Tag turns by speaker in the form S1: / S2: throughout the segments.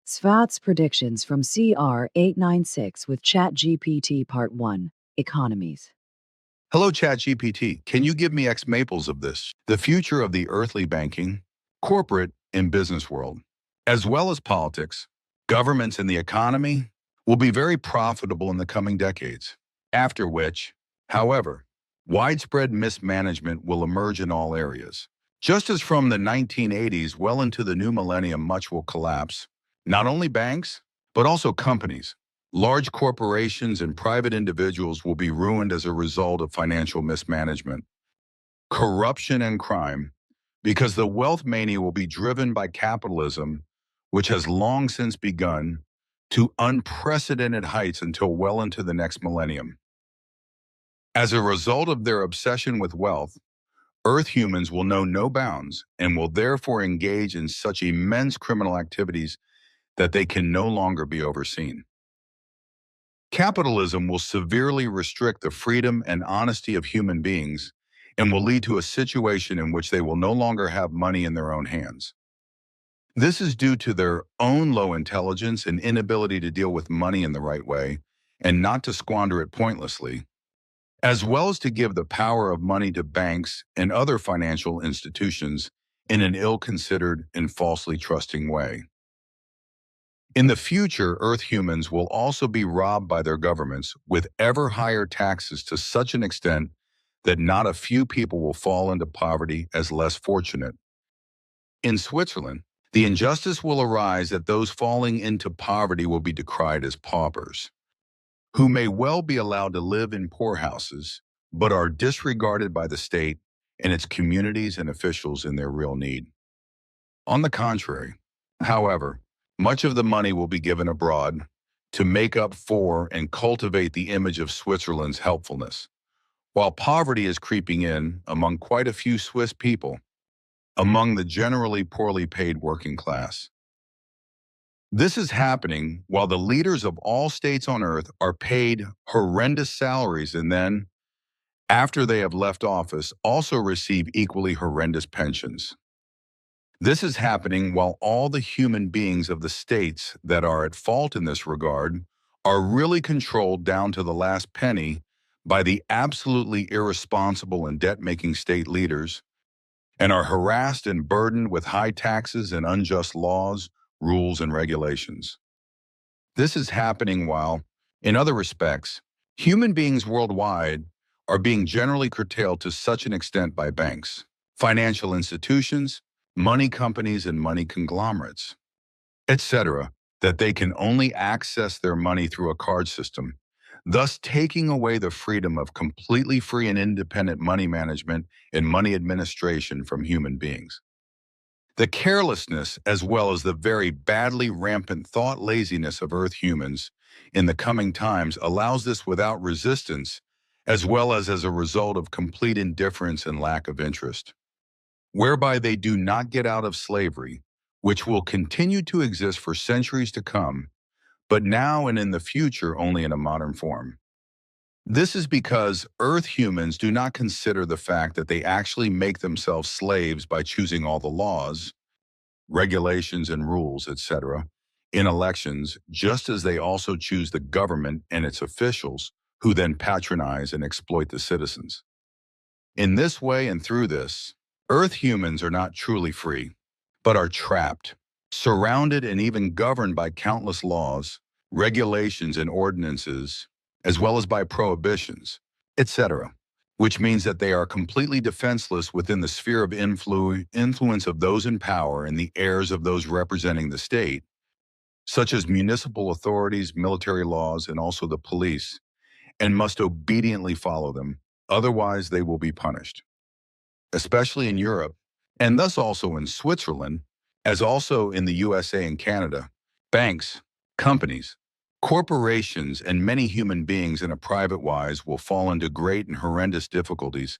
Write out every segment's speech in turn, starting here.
S1: Sfath's predictions from CR 896 with ChatGPT Part 1 Economies.
S2: Hello, ChatGPT. Can you give me exmaples of this? The future of the earthly banking, corporate, and business world, as well as politics, governments, and the economy, will be very profitable in the coming decades. After which, however, widespread mismanagement will emerge in all areas. Just as from the 1980s well into the new millennium, much will collapse. Not only banks, but also companies. Large corporations and private individuals will be ruined as a result of financial mismanagement, corruption, and crime, because the wealth mania will be driven by capitalism, which has long since begun, to unprecedented heights until well into the next millennium. As a result of their obsession with wealth, Earth humans will know no bounds and will therefore engage in such immense criminal activities that they can no longer be overseen. Capitalism will severely restrict the freedom and honesty of human beings and will lead to a situation in which they will no longer have money in their own hands. This is due to their own low intelligence and inability to deal with money in the right way and not to squander it pointlessly, as well as to give the power of money to banks and other financial institutions in an ill-considered and falsely trusting way. In the future, Earth humans will also be robbed by their governments with ever higher taxes to such an extent that not a few people will fall into poverty as less fortunate. In Switzerland, the injustice will arise that those falling into poverty will be decried as paupers, who may well be allowed to live in poorhouses, but are disregarded by the state and its communities and officials in their real need. On the contrary, however, much of the money will be given abroad to make up for and cultivate the image of Switzerland's helpfulness, while poverty is creeping in among quite a few Swiss people, among the generally poorly paid working class. This is happening while the leaders of all states on earth are paid horrendous salaries and then, after they have left office, also receive equally horrendous pensions. This is happening while all the human beings of the states that are at fault in this regard are really controlled down to the last penny by the absolutely irresponsible and debt-making state leaders and are harassed and burdened with high taxes and unjust laws, rules, and regulations. This is happening while, in other respects, human beings worldwide are being generally curtailed to such an extent by banks, financial institutions, money companies and money conglomerates, etc., that they can only access their money through a card system, thus taking away the freedom of completely free and independent money management and money administration from human beings. The carelessness as well as the very badly rampant thought laziness of Earth humans in the coming times allows this without resistance, as well as a result of complete indifference and lack of interest, whereby they do not get out of slavery, which will continue to exist for centuries to come, but now and in the future only in a modern form. This is because Earth humans do not consider the fact that they actually make themselves slaves by choosing all the laws, regulations and rules, etc., in elections, just as they also choose the government and its officials, who then patronize and exploit the citizens. In this way and through this, Earth humans are not truly free, but are trapped, surrounded and even governed by countless laws, regulations and ordinances, as well as by prohibitions, etc., which means that they are completely defenseless within the sphere of influence of those in power and the heirs of those representing the state, such as municipal authorities, military laws, and also the police, and must obediently follow them, otherwise they will be punished. Especially in Europe, and thus also in Switzerland, as also in the USA and Canada, banks, companies, corporations, and many human beings in a private wise will fall into great and horrendous difficulties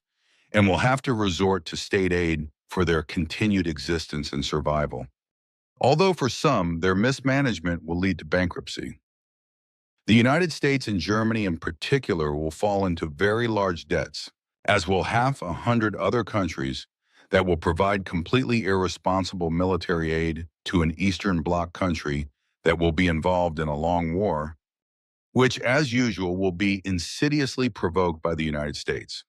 S2: and will have to resort to state aid for their continued existence and survival. Although for some, their mismanagement will lead to bankruptcy. The United States and Germany in particular will fall into very large debts, as will 100 other countries that will provide completely irresponsible military aid to an Eastern Bloc country that will be involved in a long war, which, as usual, will be insidiously provoked by the United States.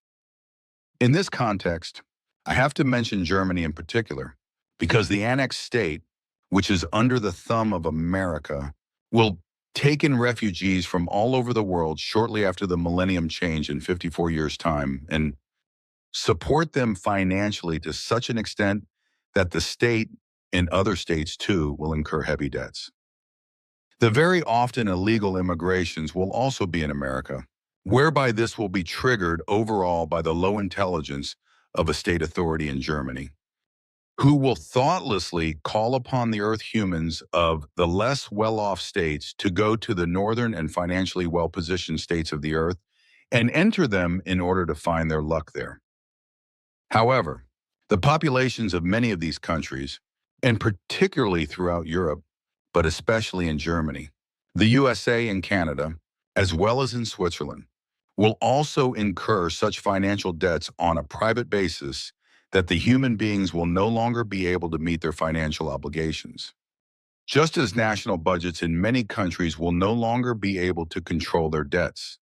S2: In this context, I have to mention Germany in particular, because the annexed state, which is under the thumb of America, will take in refugees from all over the world shortly after the millennium change in 54 years' time and support them financially to such an extent that the state and other states too will incur heavy debts. The very often illegal immigrations will also be in America, whereby this will be triggered overall by the low intelligence of a state authority in Germany, who will thoughtlessly call upon the earth humans of the less well-off states to go to the northern and financially well-positioned states of the earth and enter them in order to find their luck there. However, the populations of many of these countries, and particularly throughout Europe, but especially in Germany, the USA and Canada, as well as in Switzerland, will also incur such financial debts on a private basis that the human beings will no longer be able to meet their financial obligations. Just as national budgets in many countries will no longer be able to control their debts.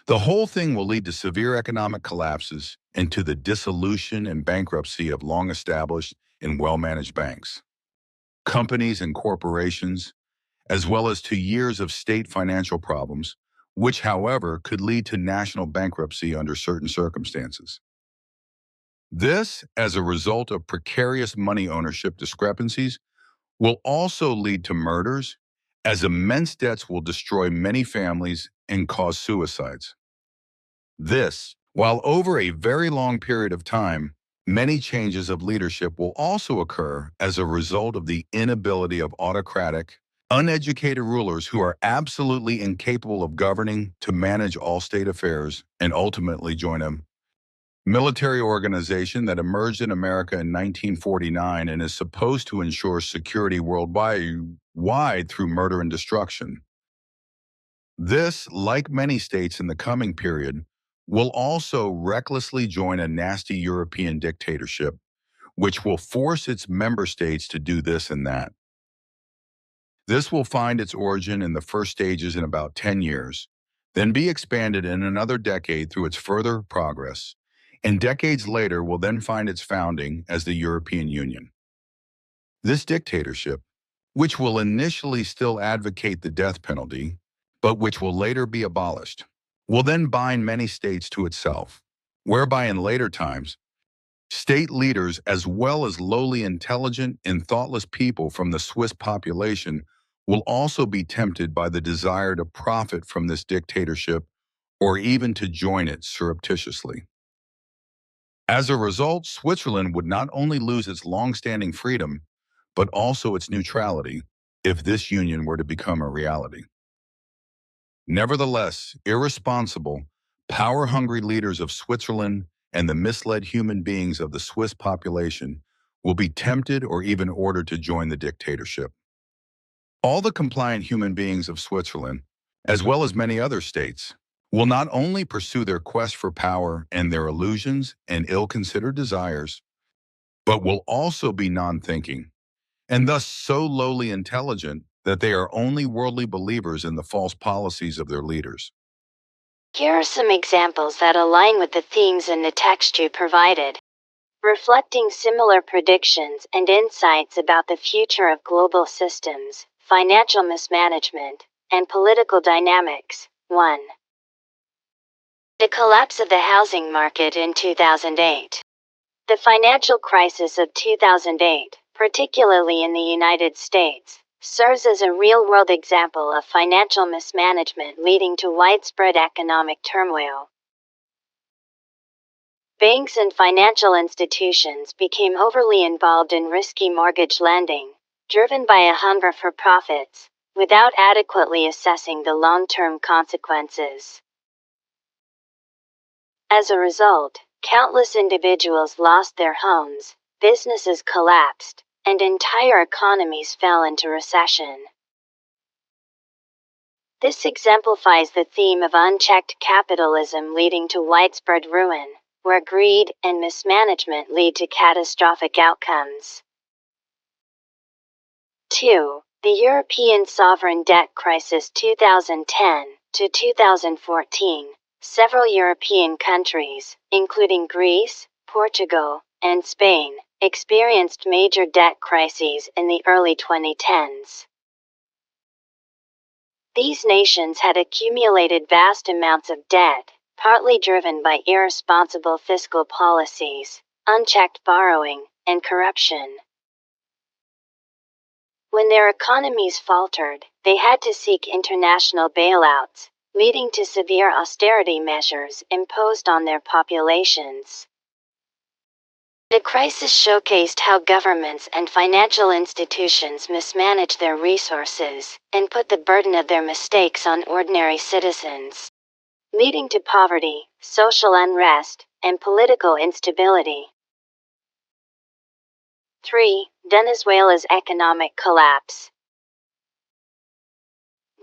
S2: The whole thing will lead to severe economic collapses and to the dissolution and bankruptcy of long-established and well-managed banks, companies, and corporations, as well as to years of state financial problems, which, however, could lead to national bankruptcy under certain circumstances. This, as a result of precarious money ownership discrepancies, will also lead to murders, as immense debts will destroy many families and cause suicides. This, while over a very long period of time, many changes of leadership will also occur as a result of the inability of autocratic, uneducated rulers who are absolutely incapable of governing to manage all state affairs and ultimately join a military organization that emerged in America in 1949 and is supposed to ensure security worldwide through murder and destruction. This, like many states in the coming period, will also recklessly join a nasty European dictatorship, which will force its member states to do this and that. This will find its origin in the first stages in about 10 years, then be expanded in another decade through its further progress, and decades later will then find its founding as the European Union. This dictatorship, which will initially still advocate the death penalty, but which will later be abolished, will then bind many states to itself, whereby in later times, state leaders as well as lowly intelligent and thoughtless people from the Swiss population will also be tempted by the desire to profit from this dictatorship or even to join it surreptitiously. As a result, Switzerland would not only lose its long-standing freedom, but also its neutrality if this union were to become a reality. Nevertheless, irresponsible, power-hungry leaders of Switzerland and the misled human beings of the Swiss population will be tempted or even ordered to join the dictatorship. All the compliant human beings of Switzerland, as well as many other states, will not only pursue their quest for power and their illusions and ill-considered desires, but will also be non-thinking, and thus so lowly intelligent that they are only worldly believers in the false policies of their leaders.
S3: Here are some examples that align with the themes in the text you provided. Reflecting similar predictions and insights about the future of global systems, financial mismanagement, and political dynamics. 1. The collapse of the housing market in 2008. The financial crisis of 2008, particularly in the United States, serves as a real-world example of financial mismanagement leading to widespread economic turmoil. Banks and financial institutions became overly involved in risky mortgage lending, driven by a hunger for profits, without adequately assessing the long-term consequences. As a result, countless individuals lost their homes, businesses collapsed, and entire economies fell into recession. This exemplifies the theme of unchecked capitalism leading to widespread ruin, where greed and mismanagement lead to catastrophic outcomes. 2. The European sovereign debt crisis 2010 to 2014. Several European countries, including Greece, Portugal, and Spain, experienced major debt crises in the early 2010s. These nations had accumulated vast amounts of debt, partly driven by irresponsible fiscal policies, unchecked borrowing, and corruption. When their economies faltered, they had to seek international bailouts, leading to severe austerity measures imposed on their populations. The crisis showcased how governments and financial institutions mismanage their resources and put the burden of their mistakes on ordinary citizens, leading to poverty, social unrest, and political instability. 3. Venezuela's economic collapse.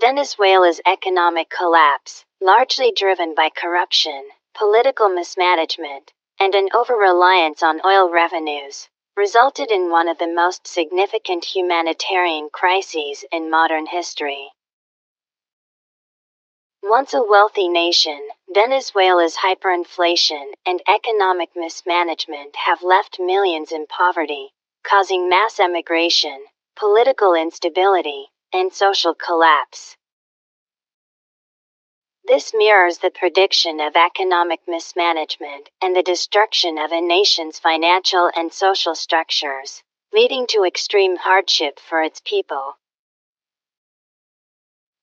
S3: Venezuela's economic collapse, largely driven by corruption, political mismanagement, and an over-reliance on oil revenues, resulted in one of the most significant humanitarian crises in modern history. Once a wealthy nation, Venezuela's hyperinflation and economic mismanagement have left millions in poverty, causing mass emigration, political instability, and social collapse. This mirrors the prediction of economic mismanagement and the destruction of a nation's financial and social structures, leading to extreme hardship for its people.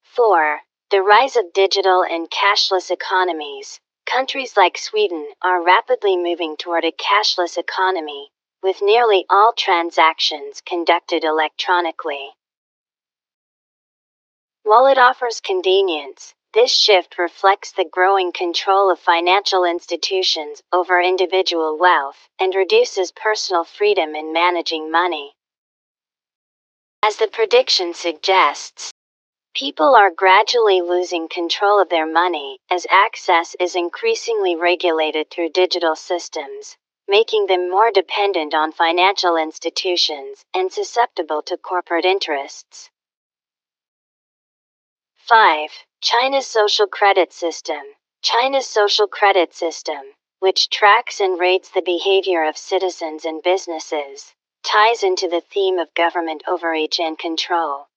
S3: 4. The rise of digital and cashless economies. Countries like Sweden are rapidly moving toward a cashless economy, with nearly all transactions conducted electronically. While it offers convenience, this shift reflects the growing control of financial institutions over individual wealth and reduces personal freedom in managing money. As the prediction suggests, people are gradually losing control of their money as access is increasingly regulated through digital systems, making them more dependent on financial institutions and susceptible to corporate interests. 5. China's social credit system. China's social credit system, which tracks and rates the behavior of citizens and businesses, ties into the theme of government overreach and control.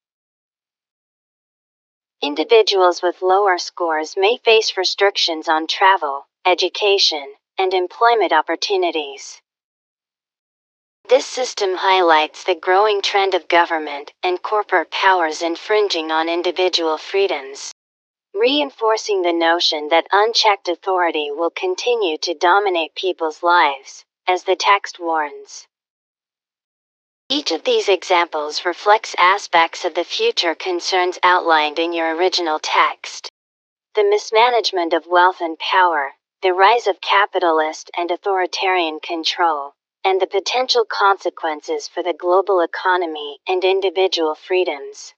S3: Individuals with lower scores may face restrictions on travel, education, and employment opportunities. This system highlights the growing trend of government and corporate powers infringing on individual freedoms, reinforcing the notion that unchecked authority will continue to dominate people's lives, as the text warns. Each of these examples reflects aspects of the future concerns outlined in your original text. The mismanagement of wealth and power, the rise of capitalist and authoritarian control, and the potential consequences for the global economy and individual freedoms.